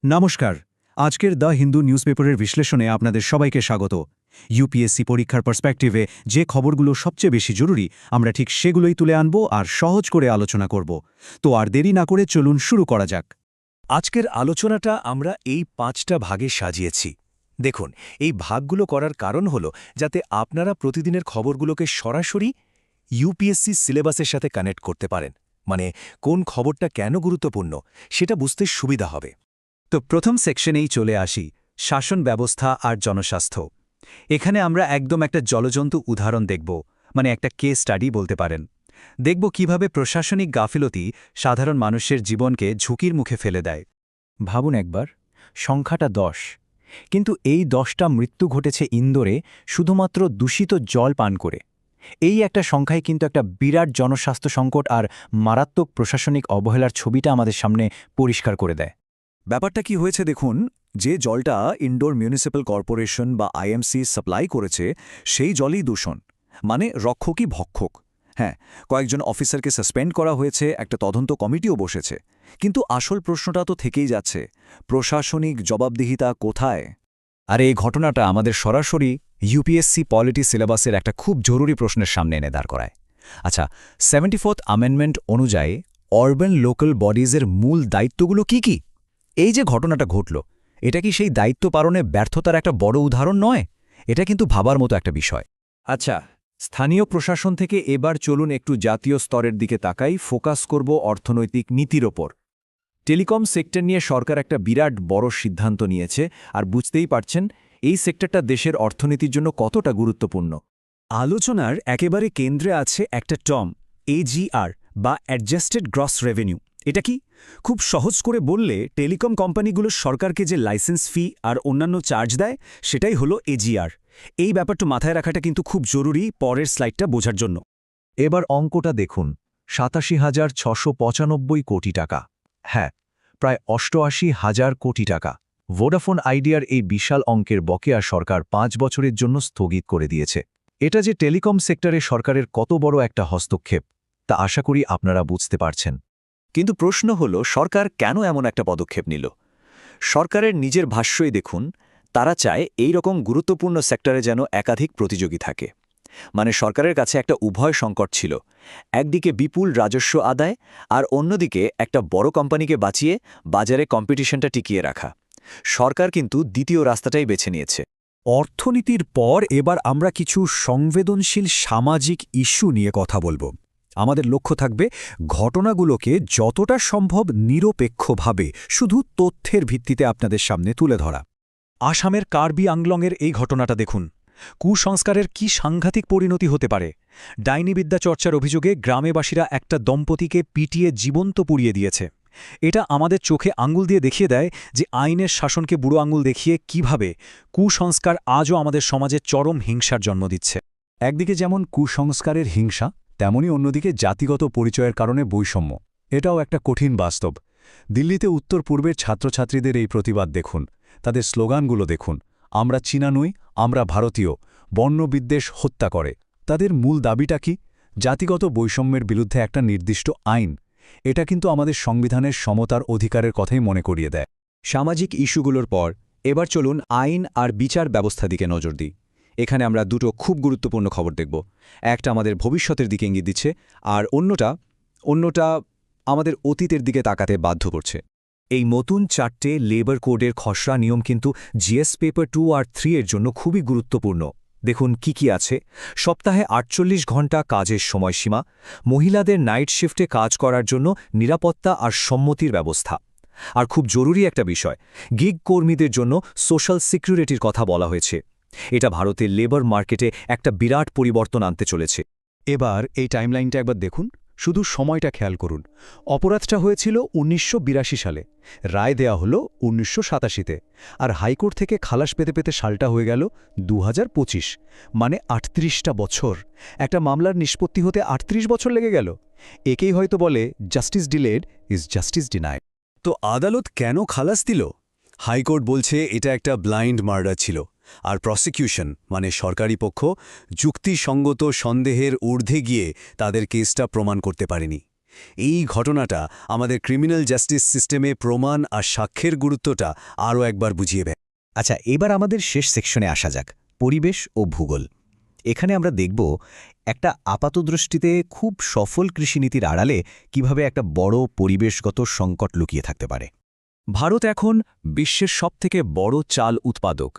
নমস্কার। আজকের দ্য হিন্দু নিউজপেপারের বিশ্লেষণে আপনাদের সবাইকে স্বাগত। ইউপিএসসি পরীক্ষার পার্সপেক্টিভে যে খবরগুলো সবচেয়ে বেশি জরুরি আমরা ঠিক সেগুলোই তুলে আনব আর সহজ করে আলোচনা করব। তো আর দেরি না করে চলুন শুরু করা যাক। আজকের আলোচনাটা আমরা এই 5টা ভাগে সাজিয়েছি। দেখুন, এই ভাগগুলো করার কারণ হল যাতে আপনারা প্রতিদিনের খবরগুলোকে সরাসরি ইউপিএসসি সিলেবাসের সাথে কানেক্ট করতে পারেন, মানে কোন খবরটা কেন গুরুত্বপূর্ণ সেটা বুঝতে সুবিধা হবে। তো প্রথম সেকশনেই চলে আসি, শাসন ব্যবস্থা আর জনস্বাস্থ্য। এখানে আমরা একদম একটা জলজন্তু উদাহরণ দেখব, মানে একটা কেস স্টাডি বলতে পারেন। দেখব কিভাবে প্রশাসনিক গাফিলতি সাধারণ মানুষের জীবনকে ঝুঁকির মুখে ফেলে দেয়। ভাবুন একবার, সংখ্যাটা 10, কিন্তু এই 10টা মৃত্যু ঘটেছে ইন্দোরে শুধুমাত্র দূষিত জল পান করে। এই একটা সংখ্যায় কিন্তু একটা বিরাট জনস্বাস্থ্য সংকট আর মারাত্মক প্রশাসনিক অবহেলার ছবিটা আমাদের সামনে পরিষ্কার করে দেয়। ব্যাপারটা কি হয়েছে দেখুন, যে জলটা ইনডোর মিউনিসিপ্যাল কর্পোরেশন বা আইএমসি সাপ্লাই করেছে সেই জলই দূষণ, মানে রক্ষকই ভক্ষক। হ্যাঁ, কয়েকজন অফিসারকে সাসপেন্ড করা হয়েছে, একটা তদন্ত কমিটিও বসেছে, কিন্তু আসল প্রশ্নটা তো থেকেই যাচ্ছে, প্রশাসনিক জবাবদিহিতা কোথায়? আর এই ঘটনাটা আমাদের সরাসরি ইউপিএসসি পলিটি সিলেবাসের একটা খুব জরুরি প্রশ্নের সামনে এনে দাঁড় করায়। আচ্ছা, 74th অ্যামেন্ডমেন্ট অনুযায়ী অরবান লোকাল বডিজের মূল দায়িত্বগুলো কি কি? এই যে ঘটনাটা ঘটল, এটা কি সেই দায়িত্ব পালনে ব্যর্থতার একটা বড় উদাহরণ নয়? এটা কিন্তু ভাবার মতো একটা বিষয়। আচ্ছা, স্থানীয় প্রশাসন থেকে এবার চলুন একটু জাতীয় স্তরের দিকে তাকাই, ফোকাস করব অর্থনৈতিক নীতির ওপর। টেলিকম সেক্টর নিয়ে সরকার একটা বিরাট বড় সিদ্ধান্ত নিয়েছে, আর বুঝতেই পারছেন এই সেক্টরটা দেশের অর্থনীতির জন্য কতটা গুরুত্বপূর্ণ। আলোচনার একেবারে কেন্দ্রে আছে একটা টার্ম, এজিআর বা অ্যাডজাস্টেড গ্রস রেভিনিউ। এটা কি? খুব সহজ করে বললে টেলিকম কোম্পানিগুলো সরকারকে যে লাইসেন্স ফি আর অন্যান্য চার্জ দেয় সেটাই হলো এজিআর। এই ব্যাপারটা মাথায় রাখাটা কিন্তু খুব জরুরি পরের স্লাইডটা বোঝার জন্য। এবার অঙ্কটা দেখুন, 87,695 কোটি টাকা। হ্যাঁ, প্রায় 88,000 কোটি টাকা। ভোডাফোন আইডিয়ার এই বিশাল অঙ্কের বকেয়া সরকার 5 বছরের জন্য স্থগিত করে দিয়েছে। এটা যে টেলিকম সেক্টরে সরকারের কত বড় একটা হস্তক্ষেপ তা আশা করি আপনারা বুঝতে পারছেন। কিন্তু প্রশ্ন হল, সরকার কেন এমন একটা পদক্ষেপ নিল? সরকারের নিজের ভাষ্যই দেখুন, তারা চায় এই রকম গুরুত্বপূর্ণ সেক্টরে যেন একাধিক প্রতিযোগী থাকে। মানে সরকারের কাছে একটা উভয় সংকট ছিল, একদিকে বিপুল রাজস্ব আদায় আর অন্যদিকে একটা বড় কোম্পানিকে বাঁচিয়ে বাজারে কম্পিটিশনটা টিকিয়ে রাখা। সরকার কিন্তু দ্বিতীয় রাস্তাটাই বেছে নিয়েছে। অর্থনীতির পর এবার আমরা কিছু সংবেদনশীল সামাজিক ইস্যু নিয়ে কথা বলবো। আমাদের লক্ষ্য থাকবে ঘটনাগুলোকে যতটা সম্ভব নিরপেক্ষভাবে শুধু তথ্যের ভিত্তিতে আপনাদের সামনে তুলে ধরা। আসামের কার্বি আংলংয়ের এই ঘটনাটা দেখুন, কুসংস্কারের কি সাংঘাতিক পরিণতি হতে পারে। ডাইনিবিদ্যা চর্চার অভিযোগে গ্রামেবাসীরা একটা দম্পতিকে পিটিয়ে জীবন্ত পুড়িয়ে দিয়েছে। এটা আমাদের চোখে আঙুল দিয়ে দেখিয়ে দেয় যে আইনের শাসনকে বুড়ো আঙুল দেখিয়ে কিভাবে কুসংস্কার আজও আমাদের সমাজে চরম হিংসার জন্ম দিচ্ছে। একদিকে যেমন কুসংস্কারের হিংসা, তেমনি অন্যদিকে জাতিগত পরিচয়ের কারণে বৈষম্য। এটাও একটা কঠিন বাস্তব। দিল্লিতে উত্তর পূর্বের ছাত্রছাত্রীদের এই প্রতিবাদ দেখুন, তাদের স্লোগানগুলো দেখুন, আমরা চীনা নই, আমরা ভারতীয়, বর্ণবিদ্বেষ হত্যা করে। তাদের মূল দাবিটা কি? জাতিগত বৈষম্যের বিরুদ্ধে একটা নির্দিষ্ট আইন। এটা কিন্তু আমাদের সংবিধানের সমতার অধিকারের কথাই মনে করিয়ে দেয়। সামাজিক ইস্যুগুলোর পর এবার চলুন আইন আর বিচার ব্যবস্থা দিকে নজর দিই। এখানে আমরা দুটো খুব গুরুত্বপূর্ণ খবর দেখব। একটা আমাদের ভবিষ্যতের দিকে ইঙ্গিত দিচ্ছে, আর অন্যটা আমাদের অতীতের দিকে তাকাতে বাধ্য করছে। এই নতুন 4টে লেবার কোডের খসড়া নিয়ম কিন্তু জিএস পেপার 2 আর 3 এর জন্য খুবই গুরুত্বপূর্ণ। দেখুন কি কি আছে। সপ্তাহে 48 ঘণ্টা কাজের সময়সীমা, মহিলাদের নাইট শিফটে কাজ করার জন্য নিরাপত্তা আর সম্মতির ব্যবস্থা। আর খুব জরুরি একটা বিষয়, গিগ কর্মীদের জন্য সোশ্যাল সিকিউরিটির কথা বলা হয়েছে। এটা ভারতের লেবার মার্কেটে একটা বিরাট পরিবর্তন আনতে চলেছে। এবার এই টাইমলাইনটা একবার দেখুন, শুধু সময়টা খেয়াল করুন। অপরাধটা হয়েছিল 1982 সালে, রায় দেয়া হলো 1987-তে, আর হাইকোর্ট থেকে খালাস পেতে পেতে সালটা হয়ে গেল 2025, মানে 38টা বছর। একটা মামলার নিষ্পত্তি হতে 38 বছর লেগে গেল। একেই হয়তো বলে justice delayed is justice denied. তো আদালত কেন খালাস দিল? হাইকোর্ট বলছে এটা একটা ব্লাইন্ড মার্ডার ছিল, আর প্রসিকিউশন মানে সরকারি পক্ষ যুক্তিসঙ্গত সন্দেহের ঊর্ধ্বে গিয়ে তাদের কেসটা প্রমাণ করতে পারেনি। এই ঘটনাটা আমাদের ক্রিমিনাল জাস্টিস সিস্টেমে প্রমাণ আর সাক্ষ্যের গুরুত্বটা আরও একবার বুঝিয়ে দেয়। আচ্ছা, এবার আমাদের শেষ সেকশনে আসা যাক, পরিবেশ ও ভূগোল। এখানে আমরা দেখব একটা আপাতদৃষ্টিতে খুব সফল কৃষিনীতির আড়ালে কিভাবে একটা বড় পরিবেশগত সংকট লুকিয়ে থাকতে পারে। ভারত এখন বিশ্বের সবথেকে বড় চাল উৎপাদক।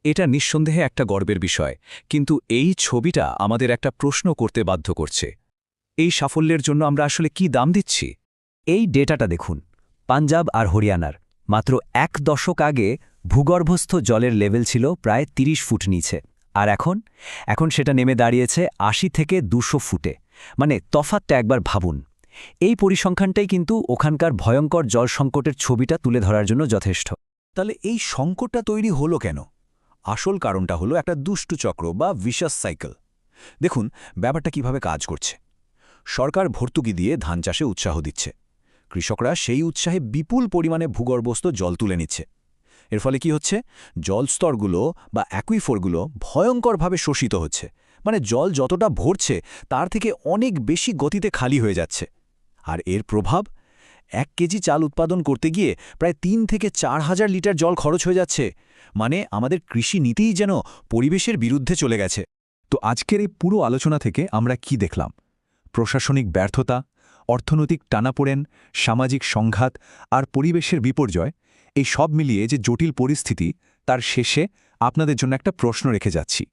এটা নিঃসন্দেহে একটা গর্বের বিষয়, কিন্তু এই ছবিটা আমাদের একটা প্রশ্ন করতে বাধ্য করছে। এই সাফল্যের জন্য আমরা আসলে কি দাম দিচ্ছি? এই ডেটাটা দেখুন, পাঞ্জাব আর হরিয়ানার মাত্র 1 দশক আগে ভূগর্ভস্থ জলের লেভেল ছিল প্রায় 30 ফুট নিচে, আর এখন সেটা নেমে দাঁড়িয়েছে 80 থেকে 200 ফুটে। মানে তফাৎটা একবার ভাবুন। এই পরিসংখ্যানটাই কিন্তু ওখানকার ভয়ঙ্কর জল সংকটের ছবিটা তুলে ধরার জন্য যথেষ্ট। তাহলে এই সংকটটা তৈরি হলো কেন? আসল কারণটা হলো একটা দুষ্টু চক্র বা ভিশাস সাইকেল। দেখুন ব্যাপারটা কিভাবে কাজ করছে। সরকার ভর্তুকি দিয়ে ধান চাষে উৎসাহ দিচ্ছে। কৃষকরা সেই উৎসাহে বিপুল পরিমাণে ভূগর্ভস্থ জল তুলে নিচ্ছে। এর ফলে কি হচ্ছে? জলস্তরগুলো বা অ্যাকুইফোরগুলো ভয়ঙ্করভাবে শোষিত হচ্ছে। মানে জল যতটা ভরছে তার থেকে অনেক বেশি গতিতে খালি হয়ে যাচ্ছে। আর এর প্রভাব, 1 কেজি চাল উৎপাদন করতে গিয়ে প্রায় 3 থেকে 4,000 লিটার জল খরচ হয়ে যাচ্ছে। মানে আমাদের কৃষি নীতিই যেন পরিবেশের বিরুদ্ধে চলে গেছে। তো আজকের এই পুরো আলোচনা থেকে আমরা কি দেখলাম? প্রশাসনিক ব্যর্থতা, অর্থনৈতিক টানাপোড়েন, সামাজিক সংঘাত আর পরিবেশের বিপর্যয়, এই সব মিলিয়ে যে জটিল পরিস্থিতি, তার শেষে আপনাদের জন্য একটা প্রশ্ন রেখে যাচ্ছি।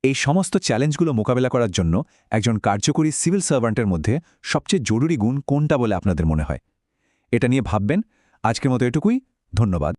এই সমস্ত চ্যালেঞ্জগুলো মোকাবেলা করার জন্য একজন কার্যকরী সিভিল সার্ভান্টের মধ্যে সবচেয়ে জরুরি গুণ কোনটা বলে আপনাদের মনে হয়? এটা নিয়ে ভাববেন। আজকের মতো এটুকুই। ধন্যবাদ।